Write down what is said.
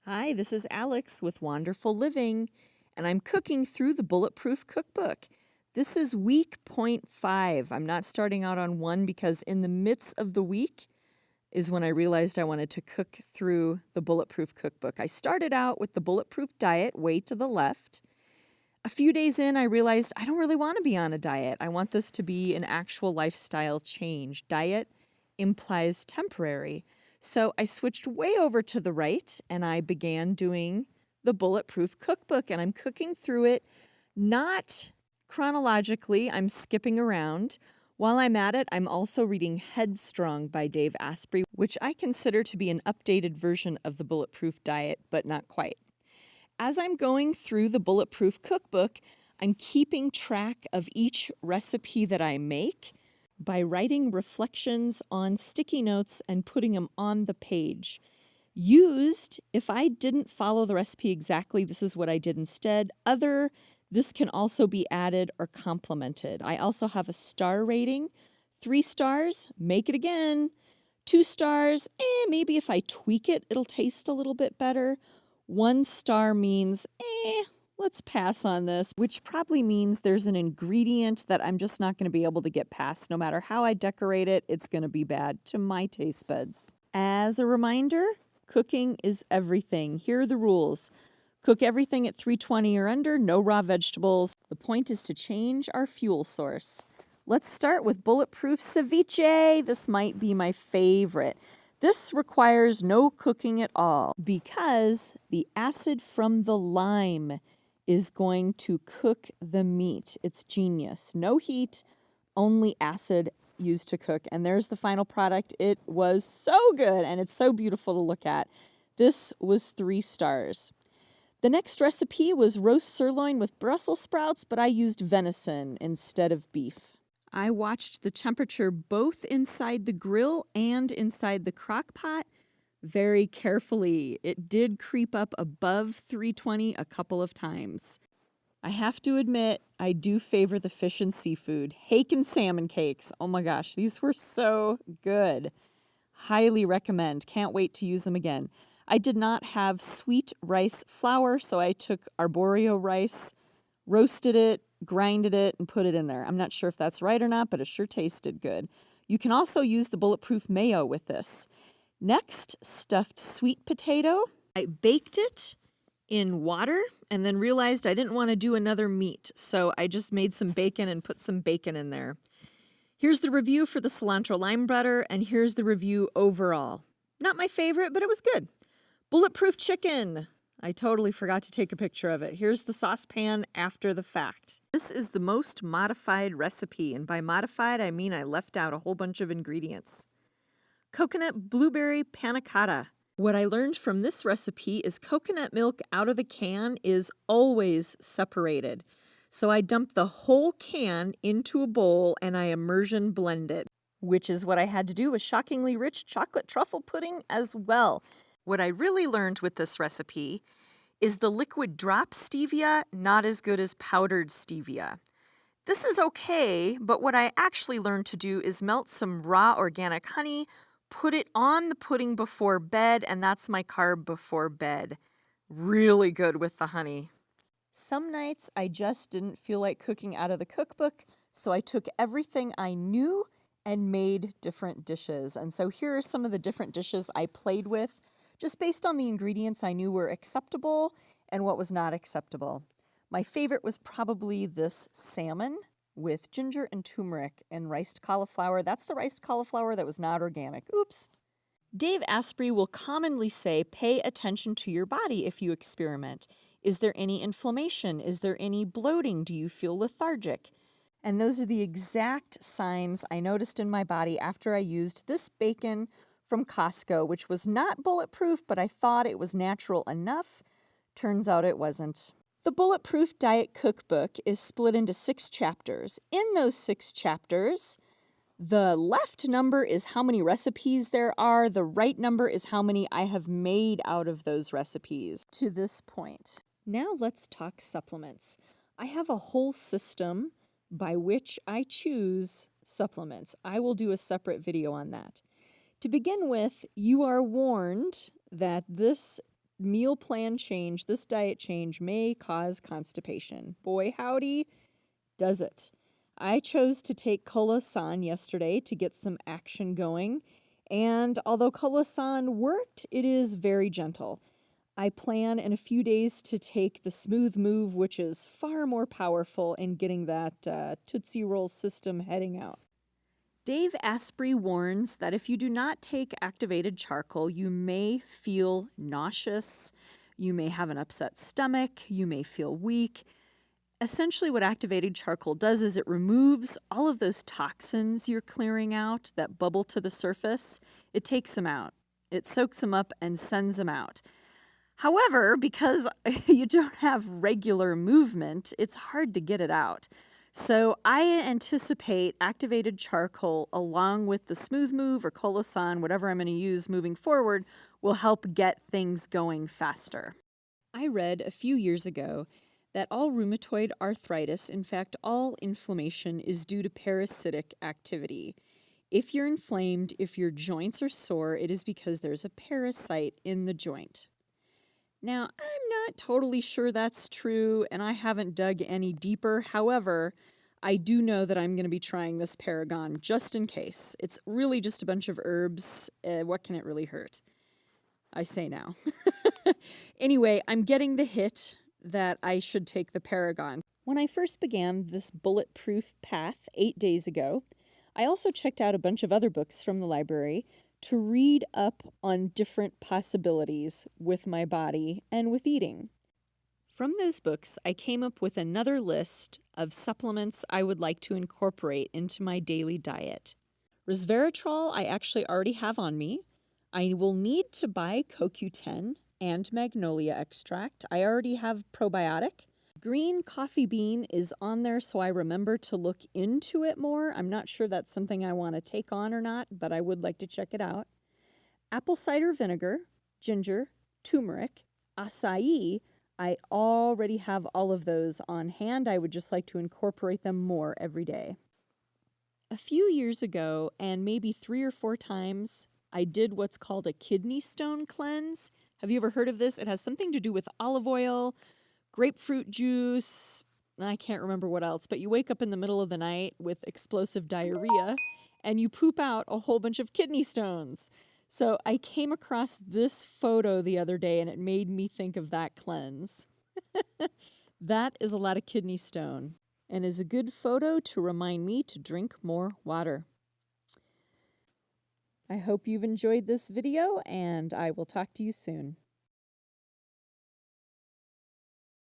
Hi, this is Alex with Wonderful Living, and I'm cooking through the Bulletproof Cookbook. This is week 0.5. I'm not starting out on 1 because in the midst of the week is when I realized I wanted to cook through the Bulletproof Cookbook. I started out with the Bulletproof diet, way to the left. A few days in, I realized I don't really want to be on a diet. I want this to be an actual lifestyle change. Diet implies temporary. So I switched way over to the right and I began doing the Bulletproof Cookbook, and I'm cooking through it not chronologically. I'm skipping around. While I'm at it, I'm also reading Headstrong by Dave Asprey, which I consider to be an updated version of the Bulletproof Diet, but not quite. As I'm going through the Bulletproof Cookbook, I'm keeping track of each recipe that I make by writing reflections on sticky notes and putting them on the page. Used, if I didn't follow the recipe exactly, this is what I did instead. This can also be added or complemented. I also have a star rating. 3 stars, make it again. 2 stars, maybe if I tweak it, it'll taste a little bit better. 1 star means, let's pass on this, which probably means there's an ingredient that I'm just not going to be able to get past. No matter how I decorate it, it's going to be bad to my taste buds. As a reminder, cooking is everything. Here are the rules. Cook everything at 320 or under, no raw vegetables. The point is to change our fuel source. Let's start with Bulletproof Ceviche. This might be my favorite. This requires no cooking at all because the acid from the lime is going to cook the meat. It's genius. No heat, only acid used to cook. And there's the final product. It was so good and it's so beautiful to look at. This was 3 stars. The next recipe was roast sirloin with Brussels sprouts, but I used venison instead of beef. I watched the temperature both inside the grill and inside the crock pot very carefully. It did creep up above 320 a couple of times. I have to admit, I do favor the fish and seafood. Hake and salmon cakes. Oh my gosh, these were so good. Highly recommend. Can't wait to use them again. I did not have sweet rice flour, so I took arborio rice, roasted it, grinded it, and put it in there. I'm not sure if that's right or not, but it sure tasted good. You can also use the Bulletproof mayo with this. Next, stuffed sweet potato. I baked it in water and then realized I didn't want to do another meat, so I just made some bacon and put some bacon in there. Here's the review for the cilantro lime butter, and here's the review overall. Not my favorite, but it was good. Bulletproof chicken. I totally forgot to take a picture of it. Here's the saucepan after the fact. This is the most modified recipe, and by modified, I mean I left out a whole bunch of ingredients. Coconut blueberry panna cotta. What I learned from this recipe is coconut milk out of the can is always separated. So I dump the whole can into a bowl and I immersion blend it, which is what I had to do with shockingly rich chocolate truffle pudding as well. What I really learned with this recipe is the liquid drop stevia not as good as powdered stevia. This is okay, but what I actually learned to do is melt some raw organic honey, put it on the pudding before bed, and that's my carb before bed. Really good with the honey. Some nights I just didn't feel like cooking out of the cookbook, so I took everything I knew and made different dishes. And so here are some of the different dishes I played with, just based on the ingredients I knew were acceptable and what was not acceptable. My favorite was probably this salmon with ginger and turmeric and riced cauliflower. That's the riced cauliflower that was not organic. Oops. Dave Asprey will commonly say, pay attention to your body if you experiment. Is there any inflammation? Is there any bloating? Do you feel lethargic? And those are the exact signs I noticed in my body after I used this bacon from Costco, which was not bulletproof, but I thought it was natural enough. Turns out it wasn't. The Bulletproof Diet Cookbook is split into 6 chapters. In those 6 chapters, the left number is how many recipes there are. The right number is how many I have made out of those recipes to this point. Now let's talk supplements. I have a whole system by which I choose supplements. I will do a separate video on that. To begin with, you are warned that this meal plan change, this diet change may cause constipation. Boy, howdy, does it. I chose to take Colasan yesterday to get some action going, and although Colasan worked, it is very gentle. I plan in a few days to take the Smooth Move, which is far more powerful in getting that Tootsie Roll system heading out. Dave Asprey warns that if you do not take activated charcoal, you may feel nauseous, you may have an upset stomach, you may feel weak. Essentially, what activated charcoal does is it removes all of those toxins you're clearing out that bubble to the surface. It takes them out. It soaks them up and sends them out. However, because you don't have regular movement, it's hard to get it out. So I anticipate activated charcoal along with the Smooth Move or Colasan, whatever I'm going to use moving forward, will help get things going faster. I read a few years ago that all rheumatoid arthritis, in fact, all inflammation, is due to parasitic activity. If you're inflamed, if your joints are sore, it is because there's a parasite in the joint. Now, I'm not totally sure that's true, and I haven't dug any deeper. However, I do know that I'm going to be trying this Paragon just in case. It's really just a bunch of herbs. What can it really hurt? I say now. Anyway, I'm getting the hit that I should take the Paragon. When I first began this bulletproof path 8 days ago, I also checked out a bunch of other books from the library to read up on different possibilities with my body and with eating. From those books, I came up with another list of supplements I would like to incorporate into my daily diet. Resveratrol I actually already have on me. I will need to buy CoQ10 and magnolia extract. I already have probiotic. Green coffee bean is on there, so I remember to look into it more. I'm not sure that's something I want to take on or not, but I would like to check it out. Apple cider vinegar, ginger, turmeric, acai. I already have all of those on hand. I would just like to incorporate them more every day. A few years ago, and maybe 3 or 4 times, I did what's called a kidney stone cleanse. Have you ever heard of this? It has something to do with olive oil, grapefruit juice, I can't remember what else, but you wake up in the middle of the night with explosive diarrhea and you poop out a whole bunch of kidney stones. So I came across this photo the other day and it made me think of that cleanse. That is a lot of kidney stone and is a good photo to remind me to drink more water. I hope you've enjoyed this video and I will talk to you soon.